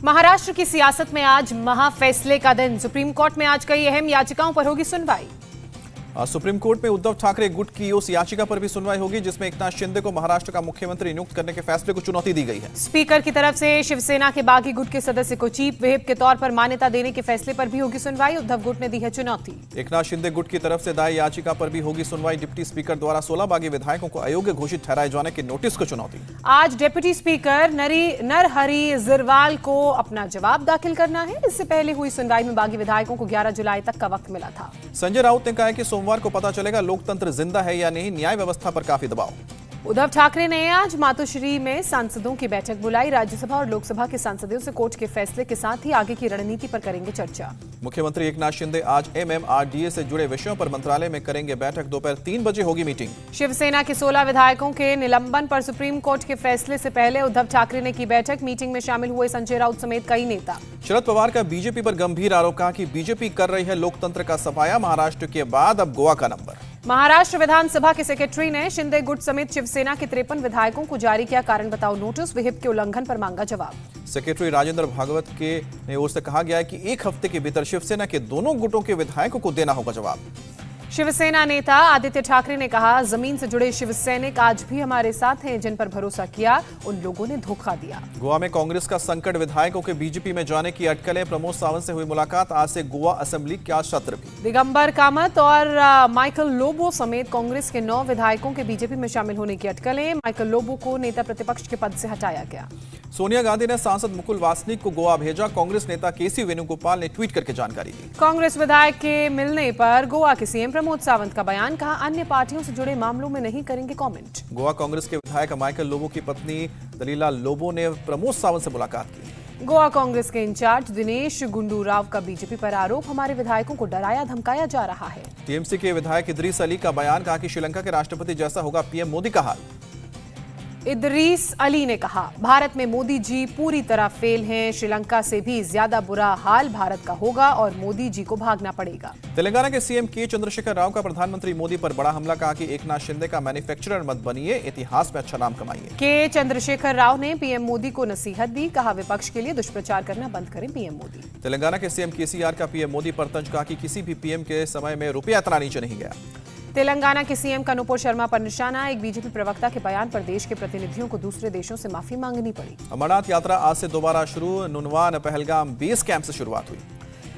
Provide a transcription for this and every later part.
महाराष्ट्र की सियासत में आज महाफैसले का दिन। सुप्रीम कोर्ट में आज कई अहम याचिकाओं पर होगी सुनवाई। सुप्रीम कोर्ट में उद्धव ठाकरे गुट की उस याचिका पर भी सुनवाई होगी जिसमें एकनाथ शिंदे को महाराष्ट्र का मुख्यमंत्री नियुक्त करने के फैसले को चुनौती दी गई है। स्पीकर की तरफ से शिवसेना के बागी गुट के सदस्य को चीफ व्हिप के तौर पर मान्यता देने के फैसले पर भी होगी सुनवाई। उद्धव गुट ने दी है चुनौती। एकनाथ शिंदे गुट की तरफ से दायर याचिका पर भी होगी सुनवाई। डिप्टी स्पीकर द्वारा 16 बागी विधायकों को अयोग्य घोषित ठहराए जाने के नोटिस को चुनौती। आज डिप्टी स्पीकर नरहरि जिरवाल को अपना जवाब दाखिल करना है। इससे पहले हुई सुनवाई में बागी विधायकों को 11 जुलाई तक का वक्त मिला था। संजय राउत ने कहा कि सोमवार को पता चलेगा लोकतंत्र जिंदा है या नहीं। न्याय व्यवस्था पर काफी दबाव। उद्धव ठाकरे ने आज मातोश्री में सांसदों की बैठक बुलाई। राज्यसभा और लोकसभा के सांसदों से कोर्ट के फैसले के साथ ही आगे की रणनीति पर करेंगे चर्चा। मुख्यमंत्री एकनाथ शिंदे आज MMRDA से जुड़े विषयों पर मंत्रालय में करेंगे बैठक। दोपहर 3 बजे होगी मीटिंग। शिवसेना के 16 विधायकों के निलंबन पर सुप्रीम कोर्ट के फैसले से पहले उद्धव ठाकरे ने की बैठक। मीटिंग में शामिल हुए संजय राउत समेत कई नेता। शरद पवार का बीजेपी पर गंभीर आरोप। कहा कि बीजेपी कर रही है लोकतंत्र का सफाया। महाराष्ट्र के बाद अब गोवा का नंबर। महाराष्ट्र विधानसभा के सेक्रेटरी ने शिंदे गुट समेत शिवसेना के 53 विधायकों को जारी किया कारण बताओ नोटिस। व्हिप के उल्लंघन पर मांगा जवाब। सेक्रेटरी राजेंद्र भागवत के ओर से कहा गया है कि एक हफ्ते के भीतर शिवसेना के दोनों गुटों के विधायकों को देना होगा जवाब। शिवसेना नेता आदित्य ठाकरे ने कहा जमीन से जुड़े शिवसैनिक आज भी हमारे साथ हैं। जिन पर भरोसा किया उन लोगों ने धोखा दिया। गोवा में कांग्रेस का संकट। विधायकों के बीजेपी में जाने की अटकलें। प्रमोद सावंत से हुई मुलाकात। आज से गोवा असेंबली का सत्र भी। दिगंबर कामत और माइकल लोबो समेत कांग्रेस के 9 विधायकों के बीजेपी में शामिल होने की अटकलें। माइकल लोबो को नेता प्रतिपक्ष के पद से हटाया गया। सोनिया गांधी ने सांसद मुकुल वासनिक को गोवा भेजा। कांग्रेस नेता केसी वेणुगोपाल ने ट्वीट करके जानकारी दी। कांग्रेस विधायक के मिलने पर गोवा के सीएम प्रमोद सावंत का बयान। कहा अन्य पार्टियों से जुड़े मामलों में नहीं करेंगे कमेंट। गोवा कांग्रेस के विधायक माइकल लोबो की पत्नी दलीला लोबो ने प्रमोद सावंत से मुलाकात की। गोवा कांग्रेस के इंचार्ज दिनेश गुंडू राव का बीजेपी पर आरोप। हमारे विधायकों को डराया धमकाया जा रहा है। टीएमसी के विधायक इदरीस अली का बयान। कहा कि श्रीलंका के राष्ट्रपति जैसा होगा पीएम मोदी का हाल। इदरीस अली ने कहा भारत में मोदी जी पूरी तरह फेल हैं। श्रीलंका से भी ज्यादा बुरा हाल भारत का होगा और मोदी जी को भागना पड़ेगा। तेलंगाना के सीएम के चंद्रशेखर राव का प्रधानमंत्री मोदी पर बड़ा हमला। कहा कि एकनाथ शिंदे का मैन्युफैक्चरर मत बनिए। इतिहास में अच्छा नाम कमाइए। के चंद्रशेखर राव ने पीएम मोदी को नसीहत दी। कहा विपक्ष के लिए दुष्प्रचार करना बंद करें पीएम मोदी। तेलंगाना के सीएम केसीआर का पीएम मोदी पर तंज। कहा कि किसी भी पीएम के समय में रुपया इतना नीचे नहीं गया। तेलंगाना के सीएम का नुपुर शर्मा पर निशाना। एक बीजेपी प्रवक्ता के बयान पर देश के प्रतिनिधियों को दूसरे देशों से माफी मांगनी पड़ी। अमरनाथ यात्रा आज से दोबारा शुरू। नुनवान पहलगाम बेस कैंप से शुरुआत हुई।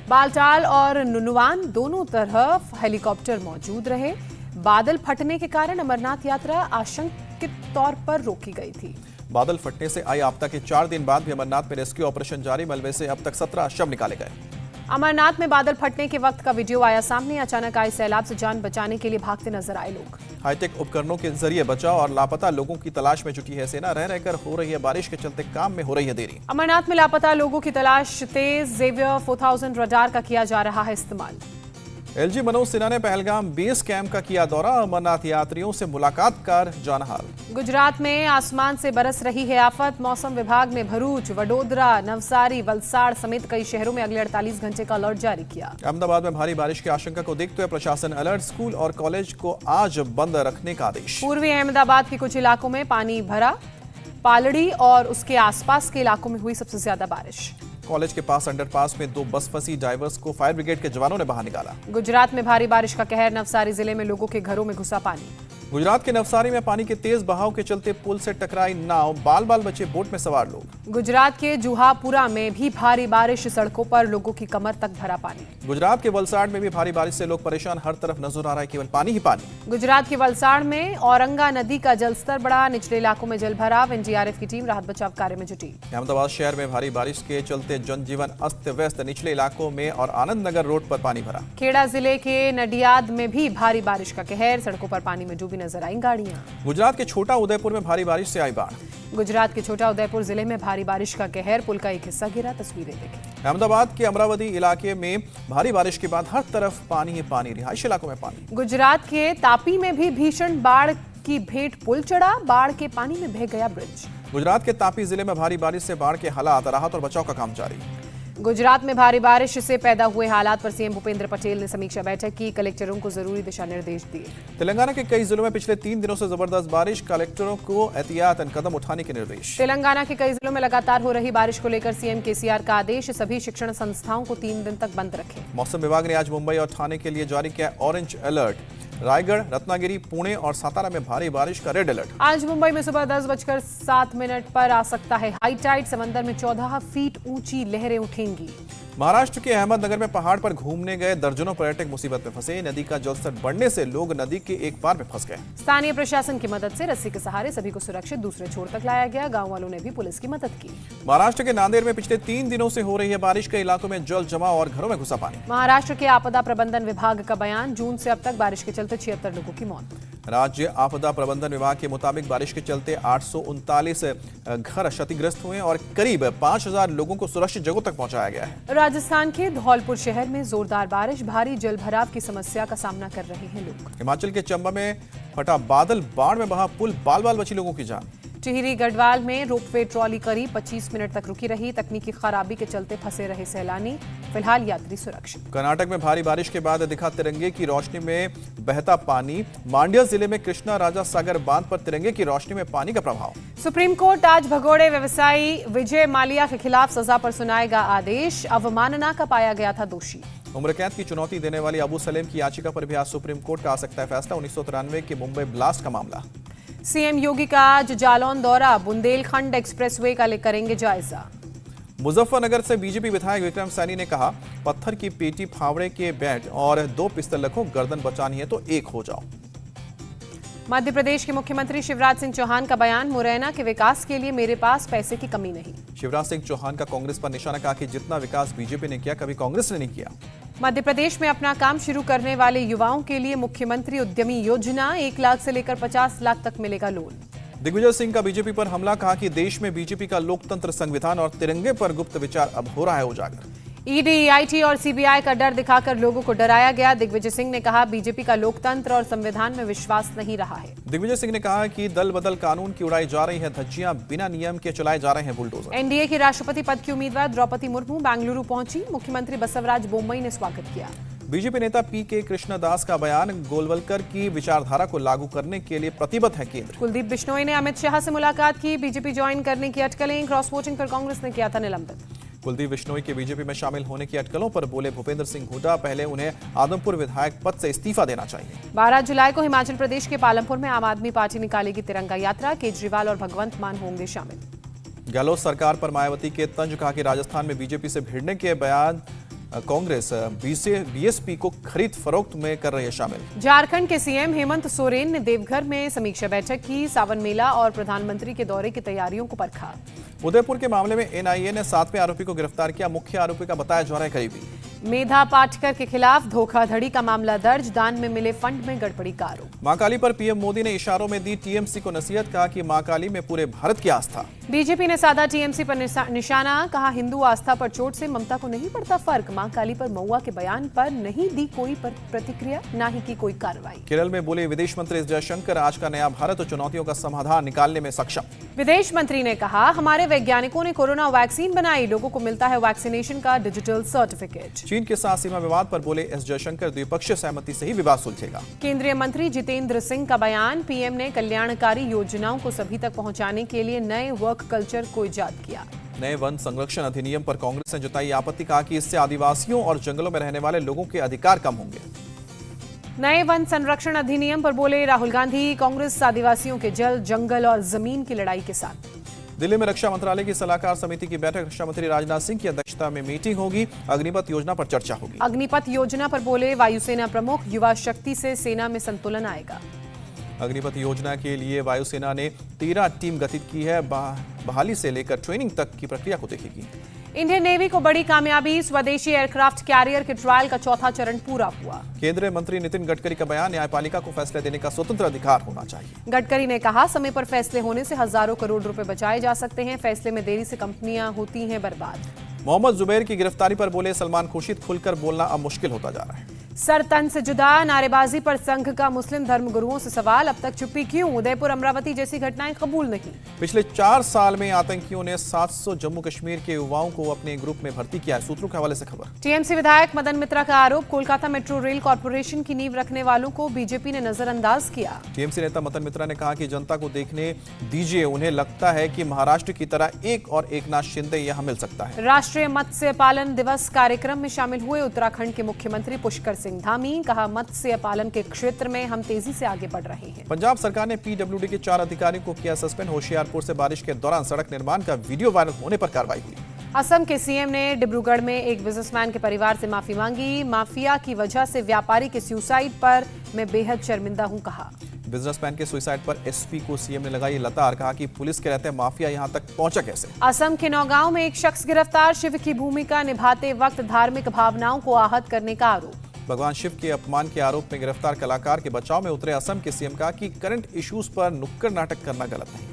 बालटाल और नुनवान दोनों तरफ हेलीकॉप्टर मौजूद रहे। बादल फटने के कारण अमरनाथ यात्रा आशंकित तौर पर रोकी गई थी। बादल फटने से आई आपदा के 4 दिन बाद भी अमरनाथ में रेस्क्यू ऑपरेशन जारी। मलबे से अब तक 17 शव निकाले गए। अमरनाथ में बादल फटने के वक्त का वीडियो आया सामने। अचानक आए सैलाब से जान बचाने के लिए भागते नजर आए लोग। हाईटेक उपकरणों के जरिए बचाव और लापता लोगों की तलाश में जुटी है सेना। रह रहकर हो रही है बारिश के चलते काम में हो रही है देरी। अमरनाथ में लापता लोगों की तलाश तेज। जेवियर 4000 रडार का किया जा रहा है इस्तेमाल। एलजी मनोज सिन्हा ने पहलगाम बेस कैंप का किया दौरा। अमरनाथ यात्रियों से मुलाकात कर जाना हाल। गुजरात में आसमान से बरस रही है आफत। मौसम विभाग ने भरूच, वडोदरा, नवसारी, वलसाड़ समेत कई शहरों में अगले 48 घंटे का अलर्ट जारी किया। अहमदाबाद में भारी बारिश की आशंका को देखते हुए प्रशासन अलर्ट। स्कूल और कॉलेज को आज बंद रखने का आदेश। पूर्वी अहमदाबाद के कुछ इलाकों में पानी भरा। पालड़ी और उसके आसपास के इलाकों में हुई सबसे ज्यादा बारिश। कॉलेज के पास अंडरपास में 2 बस फंसी। ड्राइवर्स को फायर ब्रिगेड के जवानों ने बाहर निकाला। गुजरात में भारी बारिश का कहर। नवसारी जिले में लोगों के घरों में घुसा पानी। गुजरात के नवसारी में पानी के तेज बहाव के चलते पुल से टकराई नाव। बाल बाल बचे बोट में सवार लोग। गुजरात के जुहापुरा में भी भारी बारिश। सड़कों पर लोगों की कमर तक भरा पानी। गुजरात के वलसाड़ में भी भारी बारिश से लोग परेशान। हर तरफ नजर आ रहा है केवल पानी ही पानी। गुजरात के वलसाड़ में औरंगा नदी का जलस्तर बढ़ा। निचले इलाकों में जल भराव। एनडीआरएफ की टीम राहत बचाव कार्य में जुटी। अहमदाबाद शहर में भारी बारिश के चलते जनजीवन अस्त व्यस्त। निचले इलाकों में और आनंद नगर रोड पर पानी भरा। खेड़ा जिले के नडियाद में भी भारी बारिश का कहर। सड़कों पर पानी में डूबी नजर आई गाड़ियां। गुजरात के छोटा उदयपुर में भारी बारिश से आई बाढ़। गुजरात के छोटा उदयपुर जिले में भारी बारिश का कहर। पुल का एक हिस्सा गिरा। तस्वीरें देखें। अहमदाबाद के अमरावती इलाके में भारी बारिश के बाद हर तरफ पानी ही पानी। रिहायशी इलाकों में पानी। गुजरात के तापी में भी भीषण बाढ़ की भेंट पुल चढ़ा। बाढ़ के पानी में बह गया ब्रिज। गुजरात के तापी जिले में भारी बारिश से बाढ़ के हालात। राहत और बचाव का काम जारी। गुजरात में भारी बारिश से पैदा हुए हालात पर सीएम भूपेंद्र पटेल ने समीक्षा बैठक की। कलेक्टरों को जरूरी दिशा निर्देश दिए। तेलंगाना के कई जिलों में पिछले 3 दिनों से जबरदस्त बारिश, कलेक्टरों को एहतियातन कदम उठाने के निर्देश। तेलंगाना के कई जिलों में लगातार हो रही बारिश को लेकर सीएम केसीआर का आदेश, सभी शिक्षण संस्थाओं को 3 दिन तक बंद रखें। मौसम विभाग ने आज मुंबई और ठाणे के लिए जारी किया ऑरेंज अलर्ट। रायगढ़, रत्नागिरी, पुणे और सातारा में भारी बारिश का रेड अलर्ट। आज मुंबई में सुबह 10:07 पर आ सकता है हाई टाइड। समंदर में 14 फीट ऊंची लहरें उठेंगी। महाराष्ट्र के अहमदनगर में पहाड़ पर घूमने गए दर्जनों पर्यटक मुसीबत में फंसे। नदी का जलस्तर बढ़ने से लोग नदी के एक पार में फंस गए। स्थानीय प्रशासन की मदद से रस्सी के सहारे सभी को सुरक्षित दूसरे छोर तक लाया गया। गांव वालों ने भी पुलिस की मदद की। महाराष्ट्र के नांदेड़ में पिछले 3 दिनों से हो रही है बारिश, के इलाकों में जल जमाव और घरों में घुसा पानी। महाराष्ट्र के आपदा प्रबंधन विभाग का बयान, जून से अब तक बारिश के चलते 76 लोगों की मौत। राज्य आपदा प्रबंधन विभाग के मुताबिक बारिश के चलते 839 घर क्षतिग्रस्त हुए और करीब 5000 लोगों को सुरक्षित जगहों तक पहुंचाया गया है। राजस्थान के धौलपुर शहर में जोरदार बारिश, भारी जलभराव की समस्या का सामना कर रहे हैं लोग। हिमाचल के चंबा में फटा बादल, बाढ़ में बहा पुल, बाल बाल बची लोगों की जान। टिहरी गढ़वाल में रोपवे ट्रॉली करीब 25 मिनट तक रुकी रही। तकनीकी खराबी के चलते फंसे रहे सैलानी, फिलहाल यात्री सुरक्षित। कर्नाटक में भारी बारिश के बाद दिखा तिरंगे की रोशनी में बहता पानी। मांड्या जिले में कृष्णा राजा सागर बांध पर तिरंगे की रोशनी में पानी का प्रभाव। सुप्रीम कोर्ट आज भगोड़े व्यवसायी विजय माल्या के खिलाफ सजा पर सुनाएगा आदेश। अवमानना का पाया गया था दोषी। उम्र कैद की चुनौती देने वाली अबू सलेम की याचिका पर भी आज सुप्रीम कोर्ट का आ सकता है फैसला। 1993 के मुंबई ब्लास्ट का मामला। सीएम योगी का आज जालौन दौरा, बुंदेलखंड एक्सप्रेसवे का करेंगे जायजा। मुजफ्फरनगर से बीजेपी विधायक विक्रम सैनी ने कहा, पत्थर की पेटी, फावड़े के बैट और 2 पिस्तल रखो, गर्दन बचानी है तो एक हो जाओ। मध्य प्रदेश के मुख्यमंत्री शिवराज सिंह चौहान का बयान, मुरैना के विकास के लिए मेरे पास पैसे की कमी नहीं। शिवराज सिंह चौहान का कांग्रेस पर निशाना, कहा कि जितना विकास बीजेपी ने किया कभी कांग्रेस ने नहीं किया। मध्य प्रदेश में अपना काम शुरू करने वाले युवाओं के लिए मुख्यमंत्री उद्यमी योजना, 1 लाख से लेकर 50 लाख तक मिलेगा लोन। दिग्विजय सिंह का बीजेपी पर हमला, कहा कि देश में बीजेपी का लोकतंत्र, संविधान और तिरंगे पर गुप्त विचार अब हो रहा है उजागर। ईडी, ईआईटी और सीबीआई का डर दिखाकर लोगों को डराया गया। दिग्विजय सिंह ने कहा, बीजेपी का लोकतंत्र और संविधान में विश्वास नहीं रहा है। दिग्विजय सिंह ने कहा कि दल बदल कानून की उड़ाई जा रही है धज्जियां, बिना नियम के चलाए जा रहे हैं बुलडोजर। एनडीए की राष्ट्रपति पद की उम्मीदवार द्रौपदी मुर्मू बेंगलुरु पहुंची। मुख्यमंत्री बसवराज बोम्मई ने स्वागत किया। बीजेपी नेता पीके कृष्णदास का बयान, गोलवलकर की विचारधारा को लागू करने के लिए प्रतिबद्ध है केंद्र। कुलदीप बिश्नोई ने अमित शाह से मुलाकात की। बीजेपी ज्वाइन करने की अटकलें, क्रॉस वोटिंग पर कांग्रेस ने किया था निलंबित। कुलदीप बिश्नोई के बीजेपी में शामिल होने की अटकलों पर बोले भूपेंद्र सिंह हुड्डा, पहले उन्हें आदमपुर विधायक पद से इस्तीफा देना चाहिए। 12 जुलाई को हिमाचल प्रदेश के पालमपुर में आम आदमी पार्टी निकालेगी तिरंगा यात्रा। केजरीवाल और भगवंत मान होंगे शामिल। गहलोत सरकार पर मायावती के तंज, कहा कि राजस्थान में बीजेपी से भिड़ने के बयान कांग्रेस बीएसपी को खरीद फरोख्त में कर रही है शामिल। झारखंड के सीएम हेमंत सोरेन ने देवघर में समीक्षा बैठक की। सावन मेला और प्रधानमंत्री के दौरे की तैयारियों को परखा। उदयपुर के मामले में एनआईए ने 7वें आरोपी को गिरफ्तार किया। मुख्य आरोपी का बताया जा रहा है करीबी। मेधा पाटकर के खिलाफ धोखाधड़ी का मामला दर्ज, दान में मिले फंड में गड़बड़ी का आरोप। मां काली पर पीएम मोदी ने इशारों में दी टीएमसी को नसीहत, कहा कि मां काली में पूरे भारत की आस्था। बीजेपी ने साधा टीएमसी पर निशाना, कहा हिंदू आस्था पर चोट से ममता को नहीं पड़ता फर्क। मां काली पर महुआ के बयान पर नहीं दी कोई प्रतिक्रिया, ना ही की कोई कार्रवाई। केरल में बोले विदेश मंत्री एस जयशंकर, आज का नया भारत चुनौतियों का समाधान निकालने में सक्षम। विदेश मंत्री ने कहा, हमारे वैज्ञानिकों ने कोरोना वैक्सीन बनाई, लोगों को मिलता है वैक्सीनेशन का डिजिटल सर्टिफिकेट। चीन के साथ सीमा विवाद पर बोले एस जयशंकर, द्विपक्षीय सहमति से ही विवाद सुलझेगा। केंद्रीय मंत्री जितेंद्र सिंह का बयान, पीएम ने कल्याणकारी योजनाओं को सभी तक पहुंचाने के लिए नए वर्क कल्चर को इजाद किया। नए वन संरक्षण अधिनियम पर कांग्रेस ने जताई आपत्ति, कहा कि इससे आदिवासियों और जंगलों में रहने वाले लोगों के अधिकार कम होंगे। नए वन संरक्षण अधिनियम पर बोले राहुल गांधी, कांग्रेस आदिवासियों के जल, जंगल और जमीन की लड़ाई के साथ। दिल्ली में रक्षा मंत्रालय की सलाहकार समिति की बैठक, रक्षा मंत्री राजनाथ सिंह की अध्यक्षता में मीटिंग होगी। अग्निपथ योजना पर चर्चा होगी। अग्निपथ योजना पर बोले वायुसेना प्रमुख, युवा शक्ति से सेना में संतुलन आएगा। अग्निपथ योजना के लिए वायुसेना ने 13 टीम गठित की है। बहाली से लेकर ट्रेनिंग तक की प्रक्रिया को देखेगी। इंडियन नेवी को बड़ी कामयाबी, स्वदेशी एयरक्राफ्ट कैरियर के ट्रायल का चौथा चरण पूरा हुआ। केंद्रीय मंत्री नितिन गडकरी का बयान, न्यायपालिका को फैसले देने का स्वतंत्र अधिकार होना चाहिए। गडकरी ने कहा, समय पर फैसले होने से हजारों करोड़ रुपए बचाए जा सकते हैं, फैसले में देरी से कंपनियां होती हैं बर्बाद। मोहम्मद जुबैर की गिरफ्तारी पर बोले सलमान खुर्शीद, खुलकर बोलना अब मुश्किल होता जा रहा है। सर तन से जुदा, नारेबाजी पर संघ का मुस्लिम धर्मगुरुओं से सवाल, अब तक चुप्पी क्यों? उदयपुर अमरावती जैसी घटनाएं कबूल नहीं। पिछले 4 साल में आतंकियों ने 700 जम्मू कश्मीर के युवाओं को अपने ग्रुप में भर्ती किया है। सूत्रों के हवाले से खबर। टीएमसी विधायक मदन मित्रा का आरोप, कोलकाता मेट्रो रेल कॉर्पोरेशन की नींव रखने वालों को बीजेपी ने नजरअंदाज किया। टीएमसी नेता मदन मित्रा ने कहा कि जनता को देखने दीजिए, उन्हें लगता है कि महाराष्ट्र की तरह एक नाथ शिंदे यहां मिल सकता है। राष्ट्रीय मत्स्य पालन दिवस कार्यक्रम में शामिल हुए उत्तराखंड के मुख्यमंत्री पुष्कर सिंह धामी, कहा मत्स्य पालन के क्षेत्र में हम तेजी से आगे बढ़ रहे हैं। पंजाब सरकार ने पीडब्ल्यूडी के 4 अधिकारियों को किया सस्पेंड। होशियारपुर से बारिश के दौरान सड़क निर्माण का वीडियो वायरल होने पर कार्रवाई हुई। असम के सीएम ने डिब्रूगढ़ में एक बिजनेसमैन के परिवार से माफी मांगी। माफिया की वजह से व्यापारी के सुसाइड पर मैं बेहद शर्मिंदा हूं, कहा। बिजनेसमैन के सुसाइड पर एसपी को सीएम ने लगाई लतार, कहा कि पुलिस के रहते माफिया यहां तक पहुंचा कैसे। असम के नौगांव में एक शख्स गिरफ्तार, शिव की भूमिका निभाते वक्त धार्मिक भावनाओं को आहत करने का आरोप। भगवान शिव के अपमान के आरोप में गिरफ्तार कलाकार के बचाव में उतरे असम के सीएम, कहा कि करंट इश्यूज पर नुक्कड़ नाटक करना गलत नहीं।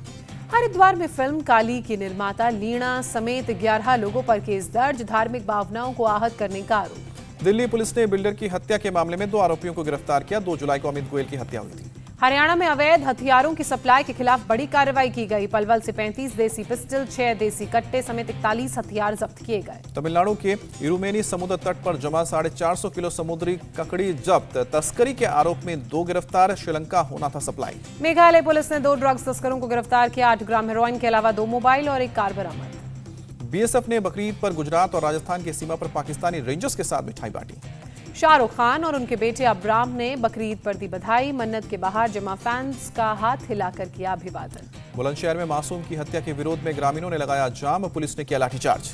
हरिद्वार में फिल्म काली की निर्माता लीना समेत 11 लोगों पर केस दर्ज, धार्मिक भावनाओं को आहत करने का आरोप। दिल्ली पुलिस ने बिल्डर की हत्या के मामले में 2 आरोपियों को गिरफ्तार किया। 2 जुलाई को अमित गोयल की हत्या हुई थी। हरियाणा में अवैध हथियारों की सप्लाई के खिलाफ बड़ी कार्रवाई की गई। पलवल से 35 देसी पिस्टल, 6 देसी कट्टे समेत 41 हथियार जब्त किए गए। तमिलनाडु के इरुमेनी समुद्र तट पर जमा 450 किलो समुद्री ककड़ी जब्त। तस्करी के आरोप में 2 गिरफ्तार, श्रीलंका होना था सप्लाई। मेघालय पुलिस ने 2 ड्रग्स तस्करों को गिरफ्तार किया। 8 ग्राम हेरोइन के अलावा 2 मोबाइल और 1 कार बरामद। बीएसएफ ने बकरीद पर गुजरात और राजस्थान की सीमा पर पाकिस्तानी रेंजर्स के साथ मिठाई बांटी। शाहरुख खान और उनके बेटे अब्राम ने बकरीद पर दी बधाई। मन्नत के बाहर जमा फैंस का हाथ हिलाकर किया अभिवादन। बुलंदशहर में मासूम की हत्या के विरोध में ग्रामीणों ने लगाया जाम, पुलिस ने किया लाठीचार्ज।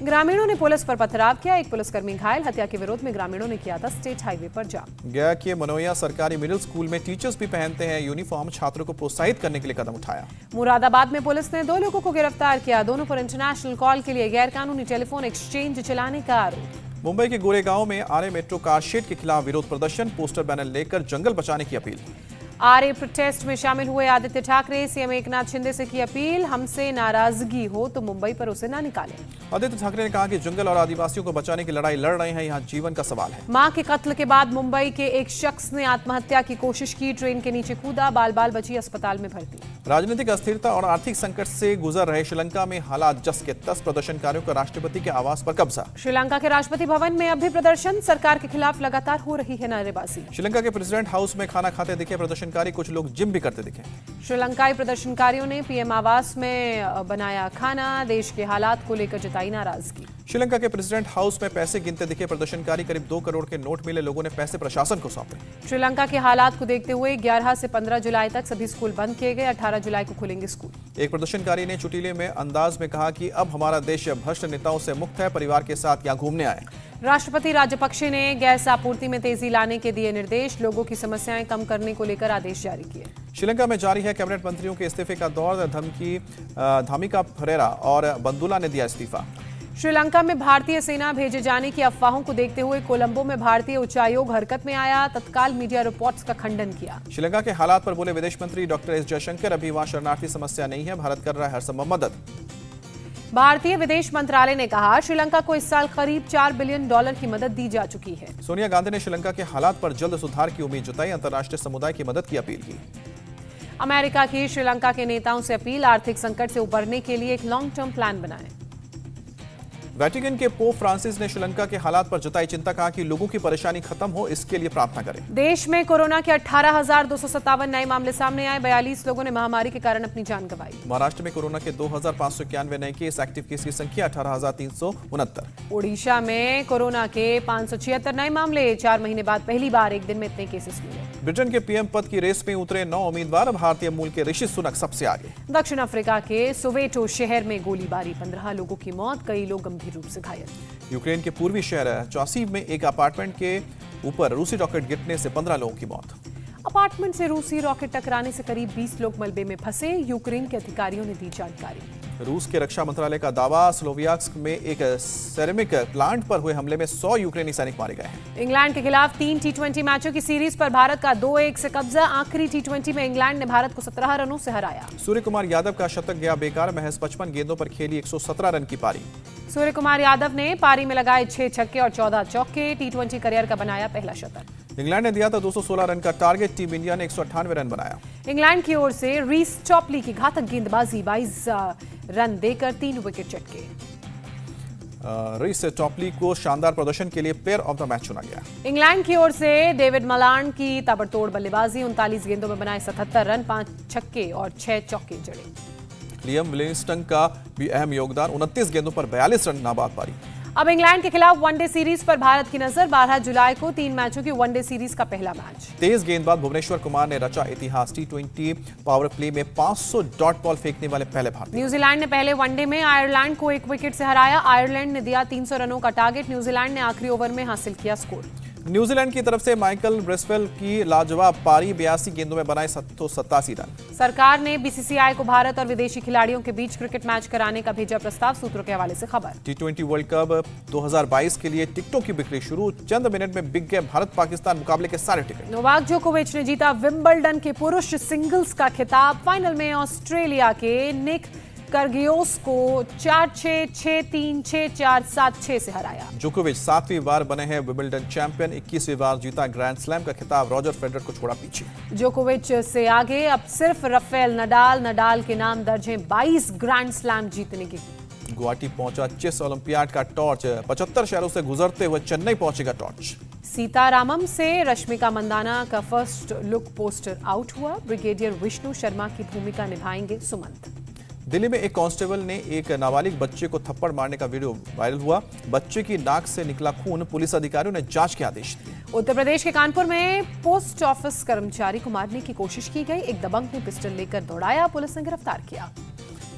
ग्रामीणों ने पुलिस पर पथराव किया, एक पुलिसकर्मी घायल। हत्या के विरोध में ग्रामीणों ने किया था स्टेट हाईवे पर जाम। गया के मनोया सरकारी मिडिल स्कूल में टीचर्स भी पहनते हैं यूनिफॉर्म, छात्रों को प्रोत्साहित करने के लिए कदम उठाया। मुरादाबाद में पुलिस ने 2 लोगों को गिरफ्तार किया, दोनों पर इंटरनेशनल कॉल के लिए गैरकानूनी टेलीफोन एक्सचेंज चलाने का आरोप। मुंबई के गोरेगांव में आरए मेट्रो कार शेड के खिलाफ विरोध प्रदर्शन, पोस्टर बैनर लेकर जंगल बचाने की अपील। आरए प्रोटेस्ट में शामिल हुए आदित्य ठाकरे, सीएम एकनाथ शिंदे से की अपील, हमसे नाराजगी हो तो मुंबई पर उसे ना निकालें। आदित्य ठाकरे ने कहा कि जंगल और आदिवासियों को बचाने की लड़ाई लड़ रहे हैं, यहाँ जीवन का सवाल है। मां के कत्ल के बाद मुंबई के एक शख्स ने आत्महत्या की कोशिश की, ट्रेन के नीचे कूदा, बाल बाल बची, अस्पताल में भर्ती। राजनीतिक अस्थिरता और आर्थिक संकट से गुजर रहे श्रीलंका में हालात जस के तस, प्रदर्शनकारियों का राष्ट्रपति के आवास पर कब्जा। श्रीलंका के राष्ट्रपति भवन में अब भी प्रदर्शन, सरकार के खिलाफ लगातार हो रही है नारेबाजी। श्रीलंका के प्रेसिडेंट हाउस में खाना खाते दिखे प्रदर्शनकारी, कुछ लोग जिम भी करते दिखे। श्रीलंकाई प्रदर्शनकारियों ने पीएम आवास में बनाया खाना, देश के हालात को लेकर जताई नाराजगी। श्रीलंका के प्रेसिडेंट हाउस में पैसे गिनते दिखे प्रदर्शनकारी, करीब 2 करोड़ के नोट मिले, लोगों ने पैसे प्रशासन को सौंपे। श्रीलंका के हालात को देखते हुए 11 से 15 जुलाई तक सभी स्कूल बंद किए गए, 18 जुलाई को खुलेंगे स्कूल। एक प्रदर्शनकारी ने चुटीले में अंदाज में कहा कि अब हमारा देश भ्रष्ट नेताओं से मुक्त है, परिवार के साथ यहाँ घूमने आए। राष्ट्रपति राजपक्षे ने गैस आपूर्ति में तेजी लाने के दिए निर्देश, लोगों की समस्याएं कम करने को लेकर आदेश जारी किए। श्रीलंका में जारी है कैबिनेट मंत्रियों के इस्तीफे का दौर, धामिका फरेरा और बंदुला ने दिया इस्तीफा। श्रीलंका में भारतीय सेना भेजे जाने की अफवाहों को देखते हुए कोलंबो में भारतीय उच्चायोग हरकत में आया, तत्काल मीडिया रिपोर्ट्स का खंडन किया। श्रीलंका के हालात पर बोले विदेश मंत्री डॉक्टर एस जयशंकर, अभी वहां शरणार्थी समस्या नहीं है, भारत कर रहा है हर संभव मदद। भारतीय विदेश मंत्रालय ने कहा श्रीलंका को इस साल करीब $4 बिलियन की मदद दी जा चुकी है। सोनिया गांधी ने श्रीलंका के हालात पर जल्द सुधार की उम्मीद जताई, अंतर्राष्ट्रीय समुदाय की मदद की अपील की। अमेरिका की श्रीलंका के नेताओं से अपील, आर्थिक संकट से उबरने के लिए एक लॉन्ग टर्म प्लान बनाएं। वेटिकन के पोप फ्रांसिस ने श्रीलंका के हालात पर जताई चिंता, कहा कि लोगों की परेशानी खत्म हो इसके लिए प्रार्थना करें। देश में कोरोना के 18,257 नए मामले सामने आए, 42 लोगों ने महामारी के कारण अपनी जान गंवाई। महाराष्ट्र में कोरोना के 2,591 नए केस, एक्टिव केस की संख्या 18,369। ओडिशा में कोरोना के 576 नए मामले, 4 महीने बाद पहली बार एक दिन में इतने केसेस मिले। ब्रिटेन के पीएम पद की रेस में उतरे 9 उम्मीदवार, भारतीय मूल के ऋषि सुनक सबसे आगे। दक्षिण अफ्रीका के सोवेटो शहर में गोलीबारी, 15 लोगों की मौत, कई लोग गंभीर रूप से घायल। यूक्रेन के पूर्वी शहर चौसीव में एक अपार्टमेंट के ऊपर रूसी रॉकेट गिरने से 15 लोगों की मौत। अपार्टमेंट से रूसी रॉकेट टकराने से करीब 20 लोग मलबे में फंसे, यूक्रेन के अधिकारियों ने दी जानकारी। रूस के रक्षा मंत्रालय का दावा, स्लोवियास्क में एक सेरेमिक प्लांट पर हुए हमले में 100 यूक्रेनी सैनिक मारे गए हैं। इंग्लैंड के खिलाफ 3 टी20 मैचों की सीरीज पर भारत का 2-1 से कब्जा। आखिरी टी20 में इंग्लैंड ने भारत को 17 रनों से हराया। सूर्य कुमार यादव का शतक गया बेकार, महज 55 गेंदों पर खेली 117 रन की पारी। सूर्य कुमार यादव ने पारी में लगाए 6 छक्के और 14 चौके। टी20 करियर का बनाया पहला शतक। इंग्लैंड ने दिया था 216 रन का टारगेट, टीम इंडिया ने 198 रन बनाया। इंग्लैंड की ओर से रीस टॉपली की घातक गेंदबाजी 22 रन देकर 3 विकेट चटके। रीस टॉपली को शानदार प्रदर्शन के लिए प्लेयर ऑफ द मैच चुना गया। इंग्लैंड की ओर से डेविड मलान की ताबड़तोड़ बल्लेबाजी, 39 गेंदों में बनाए 77 रन, 5 छक्के और 6 चौके जड़े। लियम विलिंगस्टन का भी अहम योगदान, 29 गेंदों पर 42 रन, नाबाद पारी। अब इंग्लैंड के खिलाफ वनडे सीरीज पर भारत की नजर। 12 जुलाई को 3 मैचों की वनडे सीरीज का पहला मैच। तेज गेंदबाज भुवनेश्वर कुमार ने रचा इतिहास, टी20 पावर प्ले में 500 डॉट बॉल फेंकने वाले पहले भारतीय। न्यूजीलैंड ने पहले वनडे में आयरलैंड को 1 विकेट से हराया। आयरलैंड ने दिया 300 रनों का टारगेट। न्यूजीलैंड ने आखिरी ओवर में हासिल किया स्कोर। न्यूजीलैंड की तरफ से माइकल ब्रेसवेल की लाजवाब पारी, 82 गेंदों में बनाए 87 रन। सरकार ने बीसीसीआई को भारत और विदेशी खिलाड़ियों के बीच क्रिकेट मैच कराने का भेजा प्रस्ताव, सूत्रों के हवाले से खबर। टी20 वर्ल्ड कप 2022 के लिए टिकटों की बिक्री शुरू, चंद मिनट में बिक गए भारत पाकिस्तान मुकाबले के सारे टिकट। नोवाक जोकोविच ने जीता विंबलडन के पुरुष सिंगल्स का खिताब। फाइनल में ऑस्ट्रेलिया के निक कर्गियोस को 4-6, 6-3, 6-4, 7-6 से हराया। जोकोविच 7वीं बार बने हैं विंबलडन चैंपियन, 21वीं बार जीता ग्रैंड स्लैम का खिताब। रॉजर फेडरर को छोड़ा पीछे। जोकोविच से आगे अब सिर्फ राफेल नडाल के नाम दर्ज हैं 22 ग्रैंड स्लैम जीतने की। गुवाहाटी पहुंचा चेस ओलंपियाड का टॉर्च, 75 शहरों से गुजरते हुए चेन्नई पहुंचेगा टॉर्च। सीतारामम से रश्मिका मंदाना का फर्स्ट लुक पोस्टर आउट हुआ। ब्रिगेडियर विष्णु शर्मा की भूमिका निभाएंगे सुमंत। दिल्ली में एक कांस्टेबल ने एक नाबालिग बच्चे को थप्पड़ मारने का वीडियो वायरल हुआ। बच्चे की नाक से निकला खून, पुलिस अधिकारियों ने जांच के आदेश दिए। उत्तर प्रदेश के कानपुर में पोस्ट ऑफिस कर्मचारी को मारने की कोशिश की गई। एक दबंग ने पिस्टल लेकर दौड़ाया, पुलिस ने गिरफ्तार किया।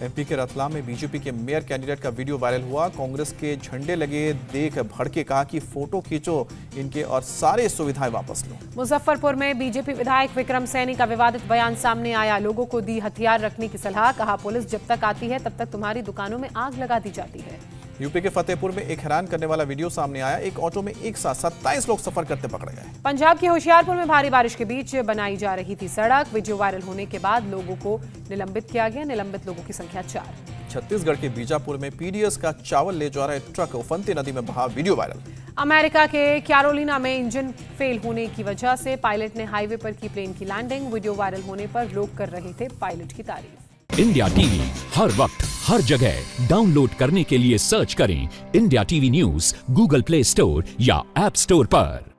एमपी के रतलाम में बीजेपी के मेयर कैंडिडेट का वीडियो वायरल हुआ। कांग्रेस के झंडे लगे देख भड़के, कहा कि फोटो खींचो इनके और सारे सुविधाएं वापस लो। मुजफ्फरपुर में बीजेपी विधायक विक्रम सैनी का विवादित बयान सामने आया। लोगों को दी हथियार रखने की सलाह, कहा पुलिस जब तक आती है तब तक तुम्हारी दुकानों में आग लगा दी जाती है। यूपी के फतेहपुर में एक हैरान करने वाला वीडियो सामने आया। एक ऑटो में एक साथ 27 लोग सफर करते पकड़े गए। पंजाब के होशियारपुर में भारी बारिश के बीच बनाई जा रही थी सड़क। वीडियो वायरल होने के बाद लोगों को निलंबित किया गया। निलंबित लोगों की संख्या 4। छत्तीसगढ़ के बीजापुर में पीडीएस का चावल ले जा रहे ट्रक उफनती नदी में बहा, वीडियो वायरल। अमेरिका के कैरोलिना में इंजन फेल होने की वजह से पायलट ने हाईवे पर की प्लेन की लैंडिंग। वीडियो वायरल होने पर लोग कर रहे थे पायलट की तारीफ। इंडिया टीवी हर वक्त हर जगह डाउनलोड करने के लिए सर्च करें India TV news Google play store या ऐप स्टोर पर।